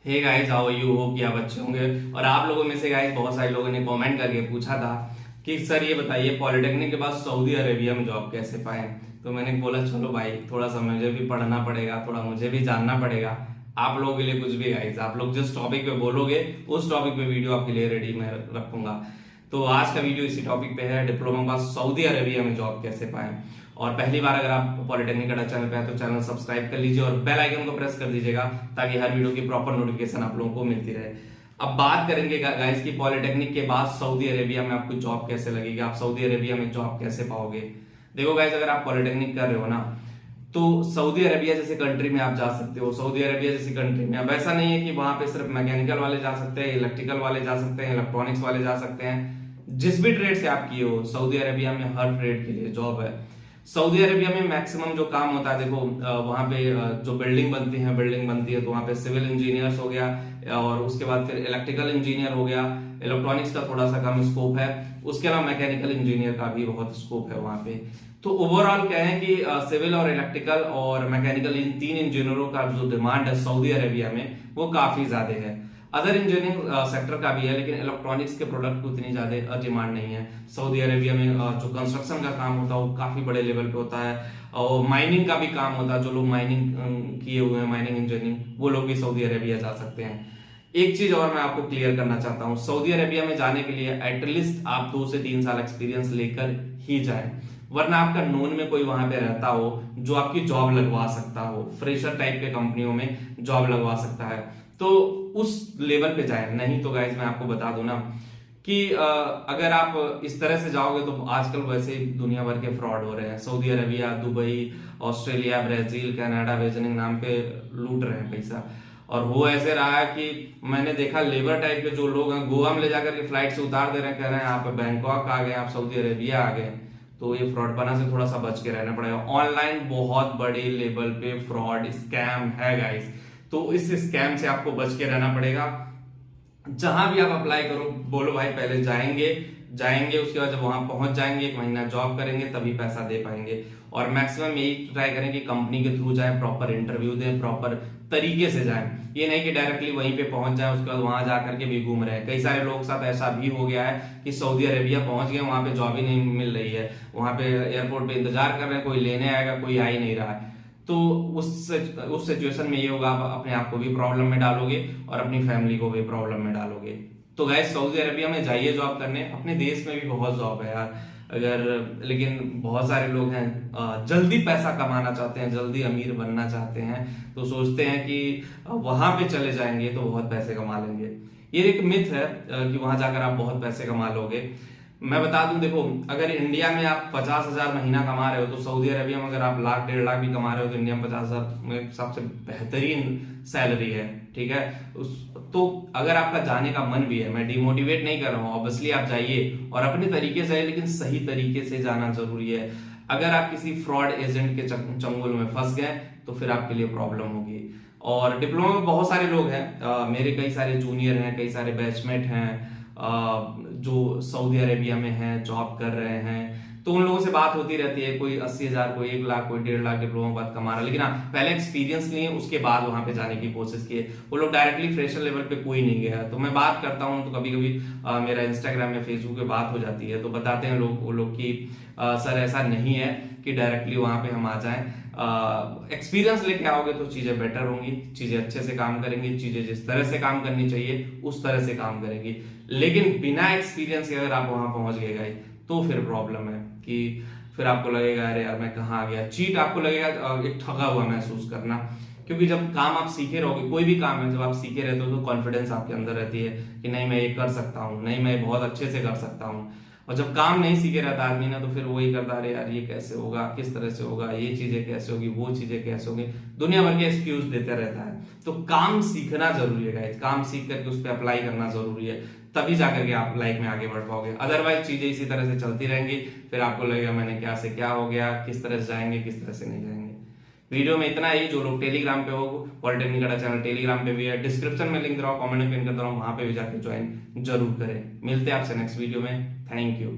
Hey guys, how you, hope कि आप अच्छे होंगे। और आप लोगों में से गाइस बहुत सारे लोगों ने कमेंट करके पूछा था कि सर ये बताइए पॉलिटेक्निक के बाद सऊदी अरेबिया में जॉब कैसे पाएं। तो मैंने बोला चलो भाई थोड़ा सा मुझे भी पढ़ना पड़ेगा, थोड़ा मुझे भी जानना पड़ेगा। आप लोगों के लिए कुछ भी गाइस, आप लोग जिस टॉपिक पे बोलोगे उस टॉपिक पे वीडियो आपके लिए रेडी मैं रखूंगा। तो आज का वीडियो इसी टॉपिक पे है, डिप्लोमा पास सऊदी अरेबिया में जॉब कैसे पाएं। और पहली बार अगर आप पॉलिटेक्निक अड्डा चैनल पे हैं तो चैनल सब्सक्राइब कर लीजिए और बेल आइकन को प्रेस कर दीजिएगा ताकि हर वीडियो की प्रॉपर नोटिफिकेशन आप लोगों को मिलती रहे। अब बात करेंगे गाइस की पॉलिटेक्निक के बाद सऊदी अरेबिया में आपको जॉब कैसे लगेगी, आप सऊदी अरेबिया में जॉब कैसे पाओगे। देखो गाइस, अगर आप पॉलिटेक्निक कर रहे हो ना तो सऊदी अरेबिया जैसे कंट्री में आप जा सकते हो। सऊदी अरेबिया जैसी कंट्री में अब ऐसा नहीं है कि वहां पे सिर्फ मैकेनिकल वाले जा सकते हैं, इलेक्ट्रिकल वाले जा सकते हैं, इलेक्ट्रॉनिक्स वाले जा सकते हैं। जिस भी ट्रेड से आप किए हो सऊदी अरेबिया में हर ट्रेड के लिए जॉब है। सऊदी अरेबिया में मैक्सिमम जो काम होता है, देखो वहां पे जो बिल्डिंग बनती है तो वहां पे सिविल इंजीनियर्स हो गया और उसके बाद फिर इलेक्ट्रिकल इंजीनियर हो गया। इलेक्ट्रॉनिक्स का थोड़ा सा कम स्कोप है, उसके अलावा मैकेनिकल इंजीनियर का भी बहुत स्कोप है वहां पे। तो ओवरऑल क्या है कि सिविल और इलेक्ट्रिकल और मैकेनिकल इन तीन इंजीनियरों का जो डिमांड है सऊदी अरेबिया में वो काफी ज्यादा है। अदर इंजीनियरिंग सेक्टर का भी है लेकिन इलेक्ट्रॉनिक्स के प्रोडक्ट की उतनी ज्यादा डिमांड नहीं है। सऊदी अरेबिया में जो कंस्ट्रक्शन का काम होता है वो काफी बड़े लेवल पे होता है और माइनिंग का भी काम होता है। जो लोग माइनिंग किए हुए हैं, माइनिंग इंजीनियरिंग, वो लोग भी सऊदी अरेबिया जा सकते हैं। एक चीज और मैं आपको क्लियर करना चाहता हूँ, सऊदी अरेबिया में जाने के लिए एटलीस्ट आप 2 से 3 साल एक्सपीरियंस लेकर ही जाएं, वरना आपका नोन में कोई वहां पे रहता हो जो आपकी जॉब लगवा सकता हो, फ्रेशर टाइप के कंपनियों में जॉब लगवा सकता है तो उस लेवल पे जाए। नहीं तो गाइज मैं आपको बता दूं ना कि अगर आप इस तरह से जाओगे तो आजकल वैसे ही दुनिया भर के फ्रॉड हो रहे हैं। Saudi Arabia, Dubai, Australia, Brazil, Canada, वेजनिंग नाम पे लूट रहे हैं पैसा। और वो ऐसे रहा है कि मैंने देखा लेबर टाइप के जो लोग हैं गोवा में ले जाकर के फ्लाइट से उतार दे रहे हैं, कह रहे हैं आप बैंकॉक आ गए, आप सऊदी अरेबिया आ गए। तो ये फ्रॉडपना से थोड़ा सा बच के रहना पड़ेगा। ऑनलाइन बहुत बड़े लेवल पे फ्रॉड स्कैम है गाइस, तो इस स्कैम से आपको बच के रहना पड़ेगा। जहां भी आप अप्लाई करो बोलो भाई पहले जाएंगे उसके बाद जब वहां पहुंच जाएंगे 1 महीना जॉब करेंगे तभी पैसा दे पाएंगे। और मैक्सिमम यही ट्राई करें कि कंपनी के थ्रू जाए, प्रॉपर इंटरव्यू दें, प्रॉपर तरीके से जाएं। ये नहीं कि डायरेक्टली वहीं पे पहुंच जाए उसके बाद वहां जाकर के भी घूम रहे हैं। कई सारे लोगों के साथ ऐसा भी हो गया है कि सऊदी अरेबिया पहुंच गए, वहां पे जॉब ही नहीं मिल रही है, वहां पे एयरपोर्ट पे इंतजार कर रहे हैं, कोई लेने आएगा, कोई आ ही नहीं रहा है। तो उस सिचुएशन में ये होगा, आप अपने आप को भी प्रॉब्लम में डालोगे और अपनी फैमिली को भी प्रॉब्लम में डालोगे। तो गाइस सऊदी अरेबिया में जाइए जॉब करने। अपने देश में भी बहुत जॉब है यार, अगर लेकिन बहुत सारे लोग हैं जल्दी पैसा कमाना चाहते हैं, जल्दी अमीर बनना चाहते हैं, तो सोचते हैं कि वहां पे चले जाएंगे तो बहुत पैसे कमा लेंगे। ये एक मिथ है कि वहां जाकर आप बहुत पैसे कमा लोगे। मैं बता दूं, देखो अगर इंडिया में आप 50,000 महीना कमा रहे हो तो सऊदी अरेबिया में अगर आप लाख 1.5 लाख भी कमा रहे हो तो इंडिया में 50,000 में सबसे बेहतरीन सैलरी है। ठीक है, तो अगर आपका जाने का मन भी है, मैं डिमोटिवेट नहीं कर रहा हूँ, ऑब्वियसली आप जाइए और अपने तरीके से, लेकिन सही तरीके से जाना जरूरी है। अगर आप किसी फ्रॉड एजेंट के चंगुल में फंस गए तो फिर आपके लिए प्रॉब्लम होगी। और डिप्लोमा में बहुत सारे लोग हैं, मेरे कई सारे जूनियर हैं, कई सारे बैचमेट हैं जो सऊदी अरेबिया में हैं, जॉब कर रहे हैं। तो उन लोगों से बात होती रहती है, कोई 80,000, कोई 1 लाख, कोई 1.5 लाख डिप्लोमा बाद कमा रहा है, लेकिन हाँ पहले एक्सपीरियंस लिए उसके बाद वहां पे जाने की कोशिश किए। वो लोग डायरेक्टली फ्रेशर लेवल पे कोई नहीं गया। तो मैं बात करता हूँ तो कभी कभी मेरा इंस्टाग्राम में, फेसबुक पे बात हो जाती है तो बताते हैं वो लोग की सर ऐसा नहीं है कि डायरेक्टली वहां पे हम आ जाएं। एक्सपीरियंस लेके आओगे तो चीजें बेटर होंगी, चीजें अच्छे से काम करेंगी, चीजें जिस तरह से काम करनी चाहिए उस तरह से काम करेंगी। लेकिन बिना एक्सपीरियंस के अगर आप वहां पहुंच गए तो फिर प्रॉब्लम है कि फिर आपको लगेगा अरे यार मैं कहाँ आ गया। चीट आपको लगेगा, एक ठगा हुआ महसूस करना। क्योंकि जब काम आप सीखे रहोगे, कोई भी काम है जब आप सीखे रहते हो तो कॉन्फिडेंस आपके अंदर रहती है कि नहीं मैं ये कर सकता हूँ, नहीं मैं बहुत अच्छे से कर सकता हूँ। और जब काम नहीं सीखे रहता आदमी ना तो फिर वही करता अरे यार ये कैसे होगा, किस तरह से होगा, ये चीजें कैसे होगी, वो चीजें कैसे होगी, दुनिया भर के एक्सक्यूज देते रहता है। तो काम सीखना जरूरी है गाइस, काम सीख करके उस पर अप्लाई करना जरूरी है, तभी जाकर के आप लाइफ में आगे बढ़ पाओगे। अदरवाइज चीजें इसी तरह से चलती रहेंगी, फिर आपको लगेगा मैंने क्या से क्या हो गया, किस तरह से जाएंगे, किस तरह से नहीं जाएंगे। वीडियो में इतना ही। जो लोग टेलीग्राम पे हो, पॉलिटेक्निक अड्डा चैनल टेलीग्राम पे भी है, डिस्क्रिप्शन में लिंक दे रहा हूँ, कमेंट में पिन कर दे रहा हूँ, वहां पे भी जाकर ज्वाइन जरूर करें। मिलते हैं आपसे नेक्स्ट वीडियो में। Thank you.